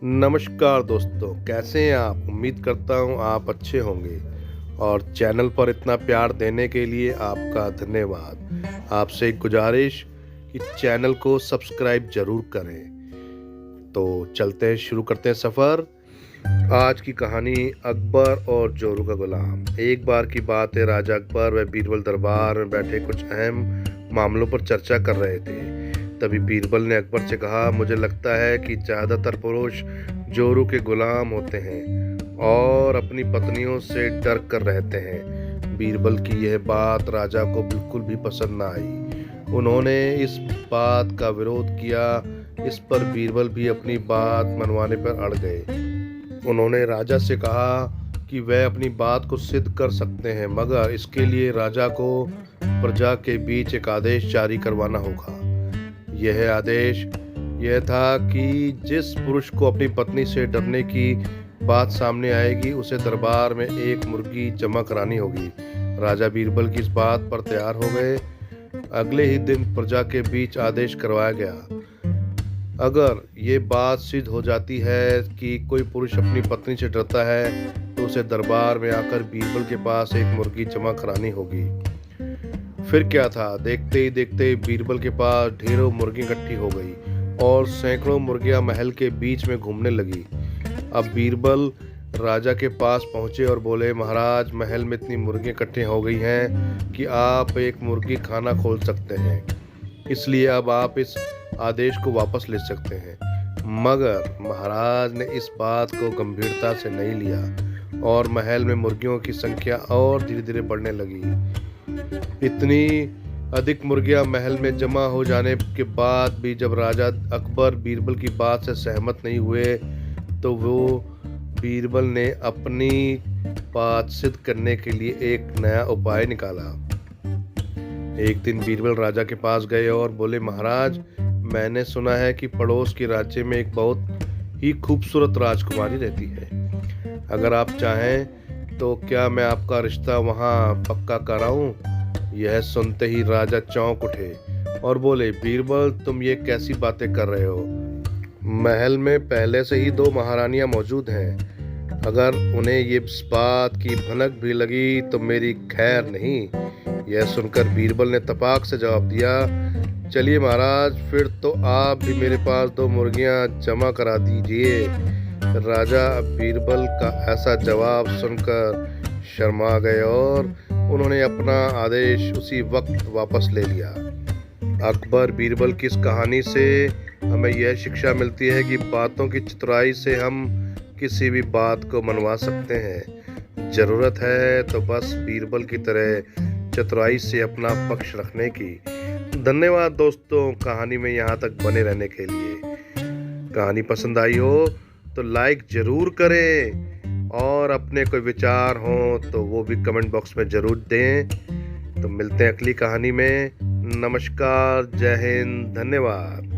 नमस्कार दोस्तों, कैसे हैं आप? उम्मीद करता हूँ आप अच्छे होंगे और चैनल पर इतना प्यार देने के लिए आपका धन्यवाद। आपसे एक गुजारिश कि चैनल को सब्सक्राइब ज़रूर करें। तो चलते हैं, शुरू करते हैं सफ़र। आज की कहानी अकबर और जोरू का गुलाम। एक बार की बात है, राजा अकबर व बीरबल दरबार में बैठे कुछ अहम मामलों पर चर्चा कर रहे थे। तभी बीरबल ने अकबर से कहा, मुझे लगता है कि ज़्यादातर पुरुष जोरू के गुलाम होते हैं और अपनी पत्नियों से डर कर रहते हैं। बीरबल की यह बात राजा को बिल्कुल भी पसंद न आई। उन्होंने इस बात का विरोध किया। इस पर बीरबल भी अपनी बात मनवाने पर अड़ गए। उन्होंने राजा से कहा कि वह अपनी बात को सिद्ध कर सकते हैं, मगर इसके लिए राजा को प्रजा के बीच एक आदेश जारी करवाना होगा। यह आदेश यह था कि जिस पुरुष को अपनी पत्नी से डरने की बात सामने आएगी, उसे दरबार में एक मुर्गी जमा करानी होगी। राजा बीरबल की इस बात पर तैयार हो गए। अगले ही दिन प्रजा के बीच आदेश करवाया गया। अगर ये बात सिद्ध हो जाती है कि कोई पुरुष अपनी पत्नी से डरता है, तो उसे दरबार में आकर बीरबल के पास एक मुर्गी जमा करानी होगी। फिर क्या था, देखते ही देखते बीरबल के पास ढेरों मुर्गी इकट्ठी हो गई और सैकड़ों मुर्गियां महल के बीच में घूमने लगी। अब बीरबल राजा के पास पहुंचे और बोले, महाराज, महल में इतनी मुर्गियां इकट्ठी हो गई हैं कि आप एक मुर्गी खाना खोल सकते हैं, इसलिए अब आप इस आदेश को वापस ले सकते हैं। मगर महाराज ने इस बात को गंभीरता से नहीं लिया और महल में मुर्गियों की संख्या और धीरे धीरे बढ़ने लगी। इतनी अधिक मुर्गियां महल में जमा हो जाने के बाद भी जब राजा अकबर बीरबल की बात से सहमत नहीं हुए, तो वो बीरबल ने अपनी बात सिद्ध करने के लिए एक नया उपाय निकाला। एक दिन बीरबल राजा के पास गए और बोले, महाराज, मैंने सुना है कि पड़ोस के राज्य में एक बहुत ही खूबसूरत राजकुमारी रहती है। अगर आप चाहें तो क्या मैं आपका रिश्ता वहां पक्का कराऊं? यह सुनते ही राजा चौंक उठे और बोले, बीरबल, तुम ये कैसी बातें कर रहे हो? महल में पहले से ही 2 महारानियां मौजूद हैं। अगर उन्हें ये बात की भनक भी लगी तो मेरी खैर नहीं। यह सुनकर बीरबल ने तपाक से जवाब दिया, चलिए महाराज, फिर तो आप भी मेरे पास 2 मुर्गियां जमा करा दीजिए। राजा बीरबल का ऐसा जवाब सुनकर शर्मा गए और उन्होंने अपना आदेश उसी वक्त वापस ले लिया। अकबर बीरबल की इस कहानी से हमें यह शिक्षा मिलती है कि बातों की चतुराई से हम किसी भी बात को मनवा सकते हैं। जरूरत है तो बस बीरबल की तरह चतुराई से अपना पक्ष रखने की। धन्यवाद दोस्तों, कहानी में यहाँ तक बने रहने के लिए। कहानी पसंद आई हो तो लाइक ज़रूर करें और अपने कोई विचार हों तो वो भी कमेंट बॉक्स में ज़रूर दें। तो मिलते हैं अगली कहानी में। नमस्कार, जय हिंद, धन्यवाद।